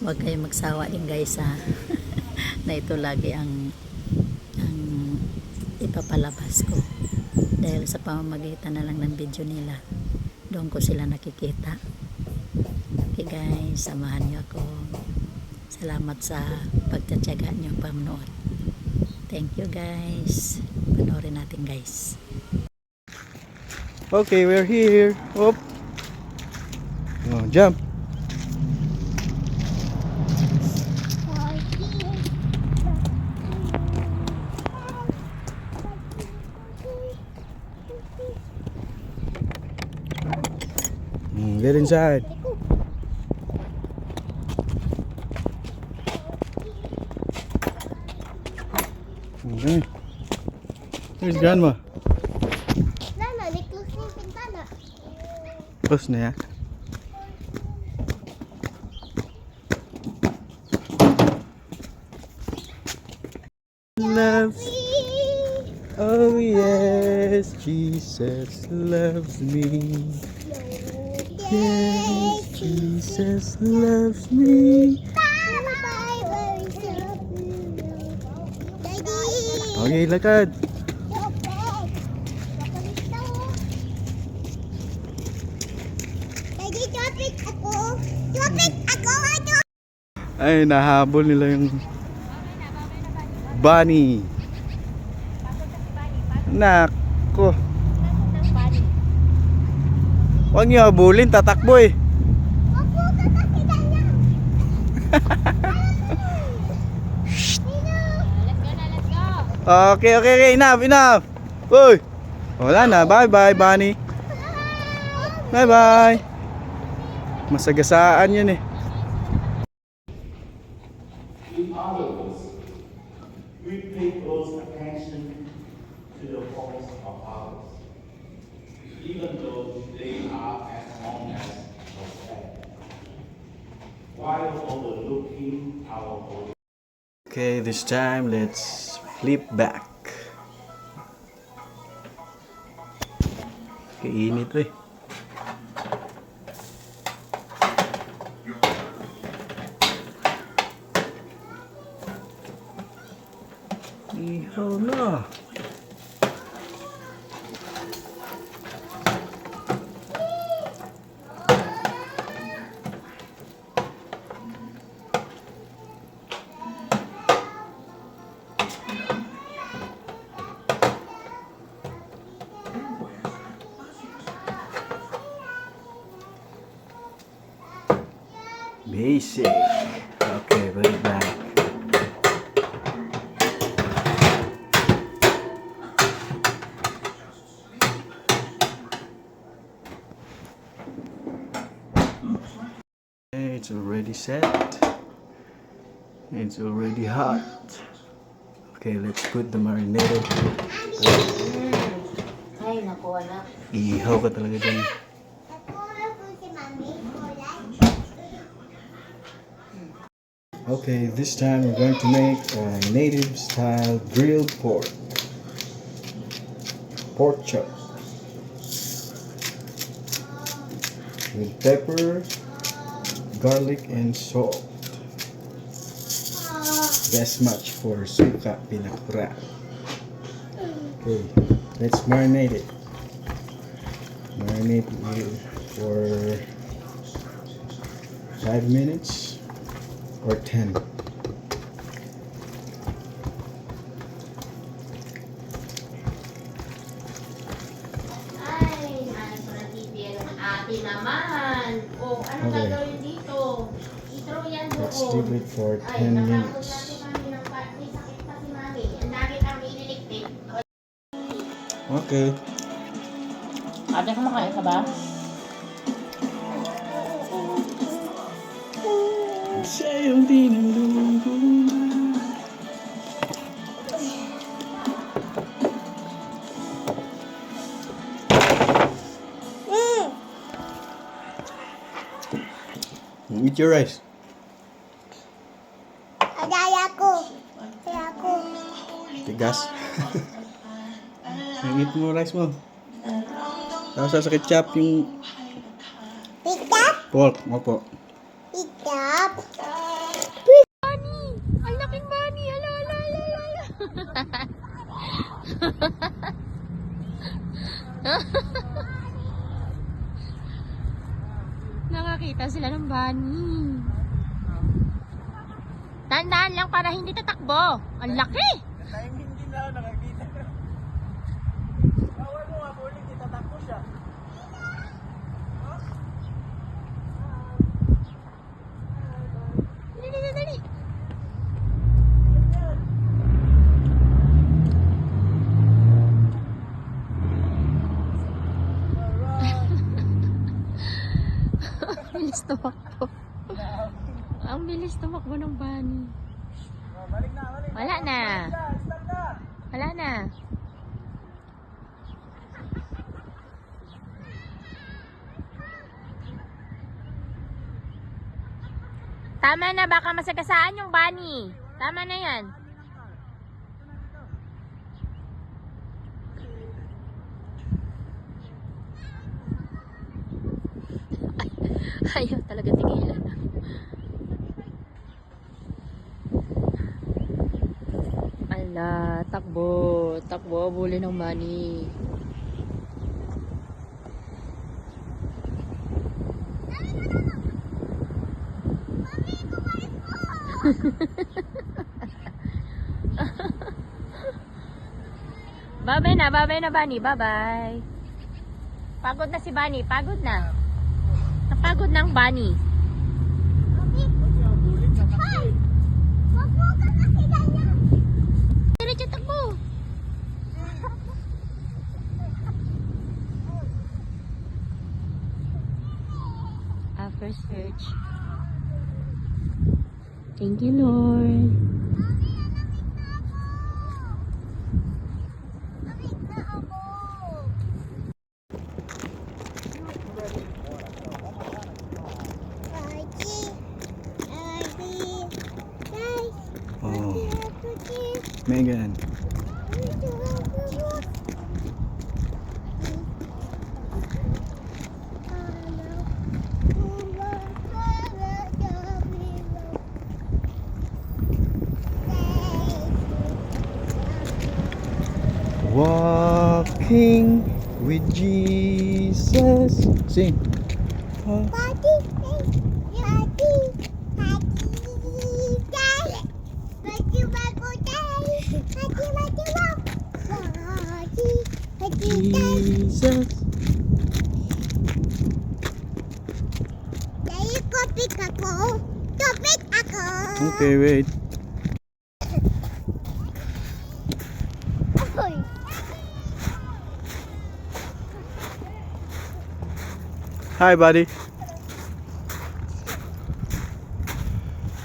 Huwag kayong magsawa din guys ha. Na ito lagi ang ipapalabas ko. Dahil sa pamamagitan na lang ng video nila, doon ko sila nakikita. Okay guys, samahan niyo ako. Salamat sa pagtsatsaga niyo panonood. Thank you guys. Panoorin natin guys. Okay, we're here. Hop. Oh, jump. Get inside. Okay. Where's grandma? Nana, di-close na yung pintana. Close na ya. Loves. Oh yes, Jesus loves me. Yes, Jesus loves me. Okay, lakad. Daddy, chopit ako. Chopit ako. Ay, nahabol nila yung bunny. Nako. Huwag niyo habulin, tatakbo eh. Ako, katakitan niya. Okay, enough. Uy. Wala na, bye bunny. Bye. Masagasaan yun eh. In other words, we pay close attention to the faults of others, even though they are as wrong as ourselves, while overlooking our own. Okay, this time let's flip back. Kainit eh. Ihaw na. Basic. Okay, put it back. Okay, it's already set. It's already hot. Okay, let's put the marinated. Ay, naku anak. Ihaw ka talaga dyan. Si Mami, Okay, this time we're going to make a native style grilled pork. Pork chop. With pepper, garlic, and salt. Best match for suka pinakura. Okay, let's marinate it. Marinate it for 5 minutes or 10. Ay, ate naman. O, ano Okay. gagawin dito? I-throw yan doon. Let's leave it for Ay, 10 natakot minutes. na si mami ng may sakit pa si mami. Ang dami kami iniligpit. Okay. Ate, kumakain ka ba? Siya yung tinulungan. Eat your rice. Adaya ko. Kaya ko. Tigas. Eat mo rice mo. Tapos sa ketchup yung Pitap? pork. Opo. Pitap? Nakakita sila ng bunny. Tandaan lang para hindi tatakbo. Ang laki! Timing din na ako nakakita. Awal mo nga, Pauling, itatakbo siya. Dali, dali, dali. Bilis tumakbo. Ang bilis tumakbo ng bunny. Balik na, balik. Wala na. Stop na. Wala na. Tama na, baka masagasaan yung bunny. Tama na yan. Ayaw talaga tigilan. Ala, takbo. Takbo, buli ng bunny. Bye-bye na bunny. Bye-bye. Pagod na si bunny, pagod na. Napagod na ang bunny. Wag mo kakakitan niya. Diretso takbo. After search. Thank you, Lord. Nakit na ako. Aji. Aji. Guys. Oh, Aji. Megan. Walking with Jesus. Sing. Oh. Pati, pati, pati, guys. Pati bago guys. Pati, pati, pati, pati, guys. Jesus. Dahil topik ako. Topik ako. Okay, wait. Oy. Hi, buddy.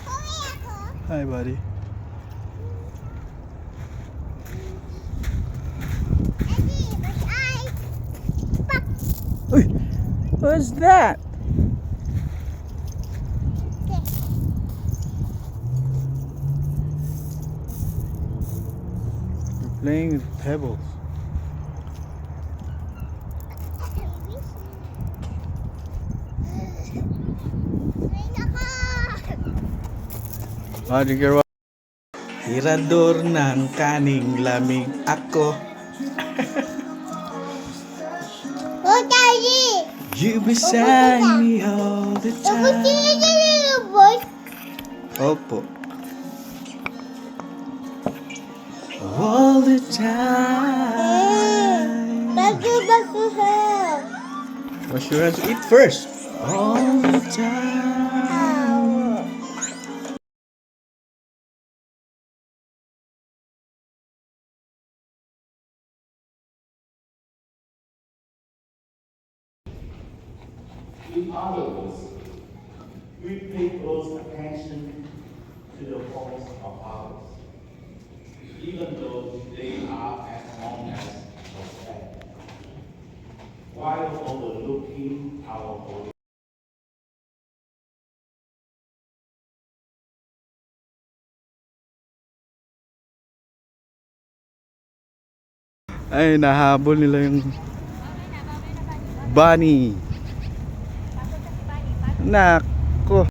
Uwi ako. Hi, buddy. Adi, mas ay. Pak. Uy, what's that? You're playing with pebbles. Roger, Tirador ng kaning lamig ako. Oh, Daddy. You beside me all the Tapos time. yung boy. Opo. All the time. Bago hair. Wash your hands. Eat first. All the time. In other words, we pay close attention to the faults of others, even though they are as wrong as ourselves, while overlooking our own. Ay, nahabol nila yung bunny. Nak.